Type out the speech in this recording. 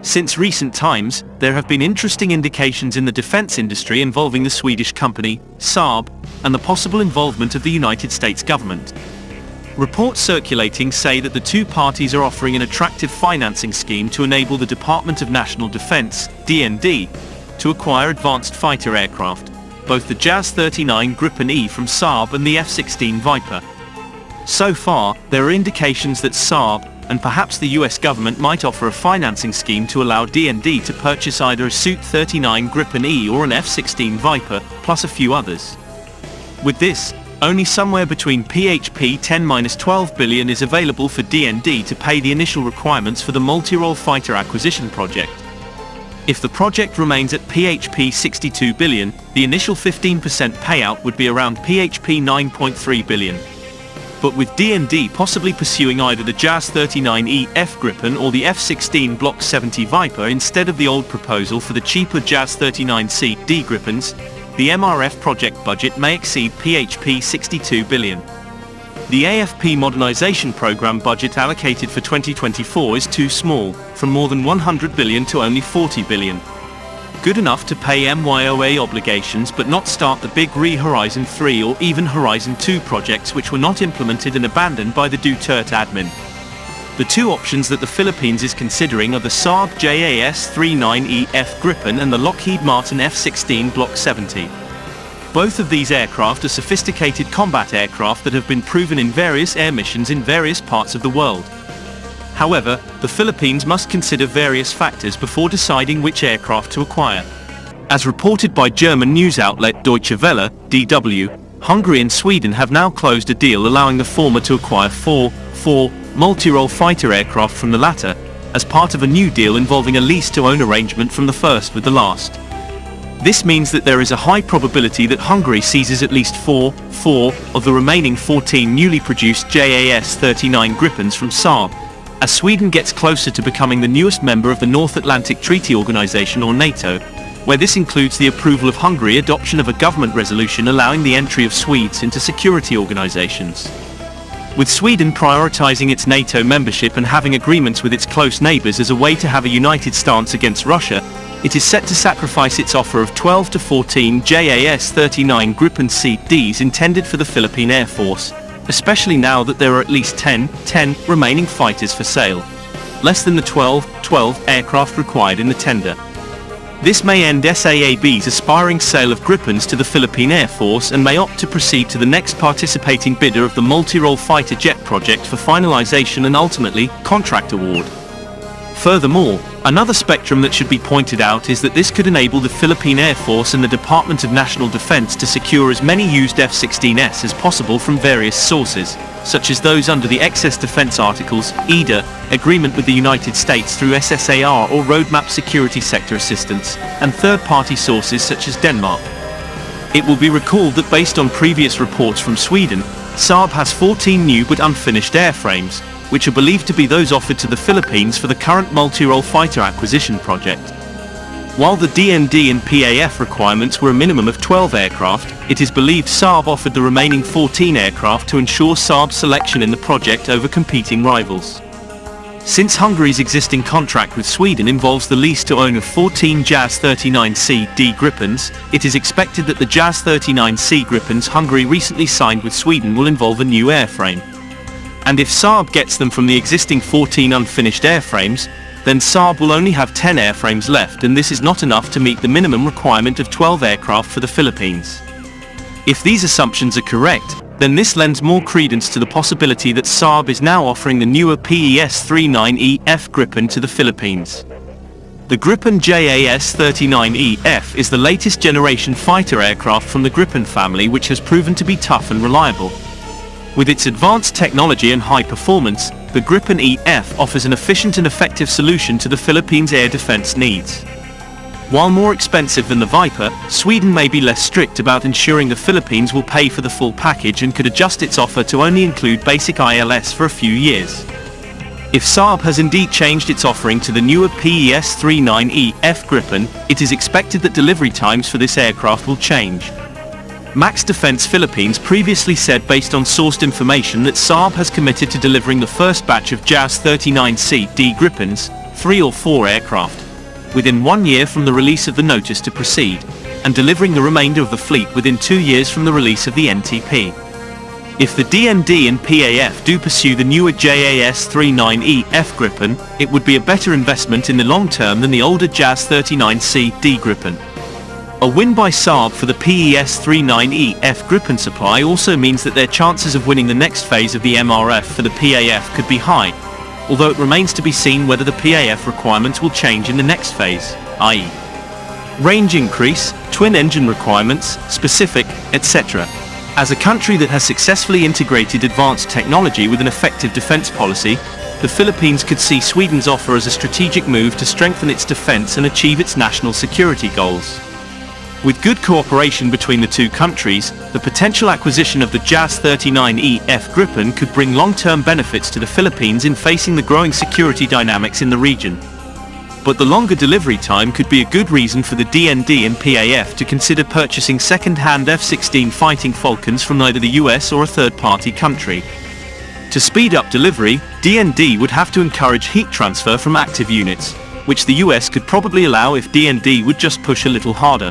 Since recent times, there have been interesting indications in the defense industry involving the Swedish company, Saab, and the possible involvement of the United States government. Reports circulating say that the two parties are offering an attractive financing scheme to enable the Department of National Defense, DND, to acquire advanced fighter aircraft, both the Jas-39 Gripen E from Saab and the F-16 Viper. So far, there are indications that Saab, and perhaps the US government, might offer a financing scheme to allow DND to purchase either a Su-39 Gripen E or an F-16 Viper, plus a few others. With this, only somewhere between PHP 10-12 billion is available for DND to pay the initial requirements for the multi-role fighter acquisition project. If the project remains at PHP 62 billion, the initial 15% payout would be around PHP 9.3 billion. But with DND possibly pursuing either the Jas-39E F Gripen or the F-16 Block 70 Viper instead of the old proposal for the cheaper Jas-39C D Gripens, the MRF project budget may exceed PHP 62 billion. The AFP modernization program budget allocated for 2024 is too small, from more than 100 billion to only 40 billion. Good enough to pay MYOA obligations but not start the big Horizon 3 or even Horizon 2 projects which were not implemented and abandoned by the Duterte admin. The two options that the Philippines is considering are the Saab Jas-39E F Gripen and the Lockheed Martin F-16 Block 70. Both of these aircraft are sophisticated combat aircraft that have been proven in various air missions in various parts of the world. However, the Philippines must consider various factors before deciding which aircraft to acquire. As reported by German news outlet Deutsche Welle, DW, Hungary and Sweden have now closed a deal allowing the former to acquire four multi-role fighter aircraft from the latter, as part of a new deal involving a lease-to-own arrangement from the first with the last. This means that there is a high probability that Hungary seizes at least four of the remaining 14 newly produced Jas-39 Gripens from Saab, as Sweden gets closer to becoming the newest member of the North Atlantic Treaty Organization or NATO, where this includes the approval of Hungary adoption of a government resolution allowing the entry of Swedes into security organizations. With Sweden prioritizing its NATO membership and having agreements with its close neighbors as a way to have a united stance against Russia, it is set to sacrifice its offer of 12 to 14 Jas-39 Gripen C/Ds intended for the Philippine Air Force, especially now that there are at least 10 remaining fighters for sale, less than the 12 aircraft required in the tender. This may end SAAB's aspiring sale of Gripens to the Philippine Air Force and may opt to proceed to the next participating bidder of the multi-role fighter jet project for finalization and ultimately contract award. Furthermore, another spectrum that should be pointed out is that this could enable the Philippine Air Force and the Department of National Defense to secure as many used F-16s as possible from various sources, such as those under the Excess Defense Articles, EDA, agreement with the United States through SSAR or Roadmap Security Sector Assistance, and third-party sources such as Denmark. It will be recalled that based on previous reports from Sweden, Saab has 14 new but unfinished airframes, which are believed to be those offered to the Philippines for the current multi-role fighter acquisition project. While the DND and PAF requirements were a minimum of 12 aircraft, it is believed Saab offered the remaining 14 aircraft to ensure Saab's selection in the project over competing rivals. Since Hungary's existing contract with Sweden involves the lease to own of 14 Jas-39C D Gripens, it is expected that the Jas-39C Gripens Hungary recently signed with Sweden will involve a new airframe. And if Saab gets them from the existing 14 unfinished airframes, then Saab will only have 10 airframes left, and this is not enough to meet the minimum requirement of 12 aircraft for the Philippines. If these assumptions are correct, then this lends more credence to the possibility that Saab is now offering the newer Jas-39E F Gripen to the Philippines. The Gripen Jas-39E F is the latest generation fighter aircraft from the Gripen family, which has proven to be tough and reliable. With its advanced technology and high performance, the Gripen EF offers an efficient and effective solution to the Philippines' air defense needs. While more expensive than the Viper, Sweden may be less strict about ensuring the Philippines will pay for the full package and could adjust its offer to only include basic ILS for a few years. If Saab has indeed changed its offering to the newer Jas-39F Gripen, it is expected that delivery times for this aircraft will change. Max Defense Philippines previously said, based on sourced information, that Saab has committed to delivering the first batch of Jas-39C/D Gripens, 3 or 4 aircraft, within 1 year from the release of the notice to proceed, and delivering the remainder of the fleet within 2 years from the release of the NTP. If the DND and PAF do pursue the newer Jas-39F Gripen, it would be a better investment in the long term than the older Jas-39C/D Gripen. A win by Saab for the Jas-39F Gripen supply also means that their chances of winning the next phase of the MRF for the PAF could be high, although it remains to be seen whether the PAF requirements will change in the next phase, i.e. range increase, twin engine requirements, specific, etc. As a country that has successfully integrated advanced technology with an effective defense policy, the Philippines could see Sweden's offer as a strategic move to strengthen its defense and achieve its national security goals. With good cooperation between the two countries, the potential acquisition of the Jas-39F Gripen could bring long-term benefits to the Philippines in facing the growing security dynamics in the region. But the longer delivery time could be a good reason for the DND and PAF to consider purchasing second-hand F-16 Fighting Falcons from either the US or a third-party country. To speed up delivery, DND would have to encourage heat transfer from active units, which the US could probably allow if DND would just push a little harder.